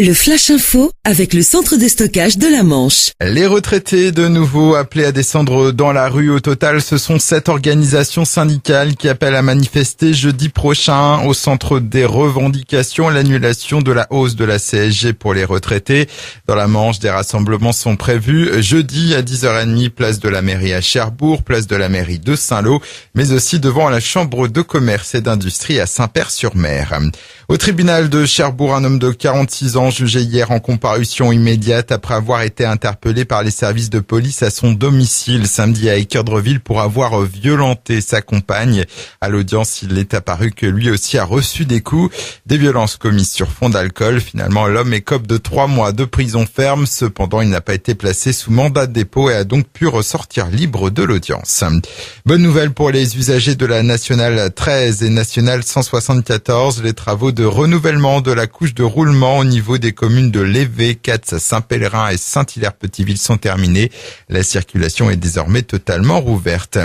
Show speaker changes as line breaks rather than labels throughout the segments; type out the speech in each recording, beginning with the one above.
Le Flash Info avec le centre de stockage de la Manche.
Les retraités de nouveau appelés à descendre dans la rue. Au total, ce sont 7 organisations syndicales qui appellent à manifester jeudi prochain au centre des revendications l'annulation de la hausse de la CSG pour les retraités. Dans la Manche, des rassemblements sont prévus jeudi à 10h30, place de la mairie à Cherbourg, place de la mairie de Saint-Lô, mais aussi devant la chambre de commerce et d'industrie à Saint-Père-sur-Mer. Au tribunal de Cherbourg, un homme de 46 ans jugé hier en comparution immédiate après avoir été interpellé par les services de police à son domicile samedi à Équeurdreville pour avoir violenté sa compagne. À l'audience, il est apparu que lui aussi a reçu des coups, des violences commises sur fond d'alcool. Finalement, l'homme écope de 3 mois de prison ferme. Cependant, il n'a pas été placé sous mandat de dépôt et a donc pu ressortir libre de l'audience. Bonne nouvelle pour les usagers de la Nationale 13 et Nationale 174. Les travaux de renouvellement de la couche de roulement au niveau des communes de Lévé, Catz, Saint-Pèlerin et Saint-Hilaire-Petiteville sont terminés. La circulation est désormais totalement rouverte.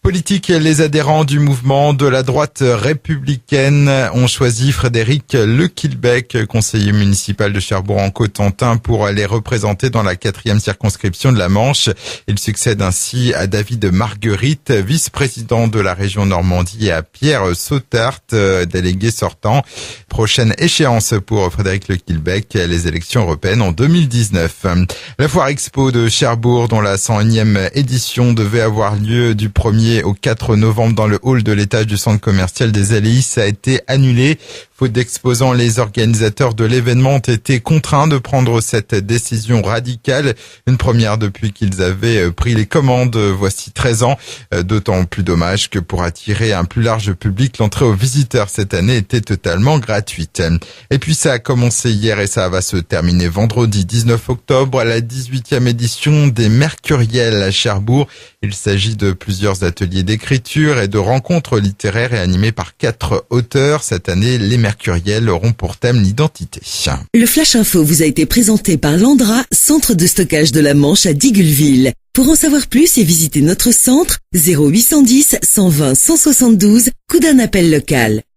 Politique, les adhérents du mouvement de la droite républicaine ont choisi Frédéric Lequilbec, conseiller municipal de Cherbourg-en-Cotentin, pour les représenter dans la 4e circonscription de la Manche. Il succède ainsi à David Marguerite, vice-président de la région Normandie, et à Pierre Sautart, délégué sortant. Prochaine échéance pour Frédéric Lequilbec, les élections européennes en 2019. La foire expo de Cherbourg, dont la 101e édition devait avoir lieu du 1er au 4 novembre dans le hall de l'étage du centre commercial des Aléis, a été annulée. Faute d'exposants, les organisateurs de l'événement ont été contraints de prendre cette décision radicale. Une première depuis qu'ils avaient pris les commandes voici 13 ans. D'autant plus dommage que pour attirer un plus large public, l'entrée aux visiteurs cette année était totalement gratuite. Et puis ça a commencé hier et ça va se terminer vendredi 19 octobre, la 18e édition des Mercuriels à Cherbourg. Il s'agit de plusieurs ateliers d'écriture et de rencontres littéraires et animés par 4 auteurs. Cette année, les Mercuriels auront pour thème l'identité.
Le Flash Info vous a été présenté par Landra, centre de stockage de la Manche à Digueulville. Pour en savoir plus et visiter notre centre, 0810 120 172, coup d'un appel local.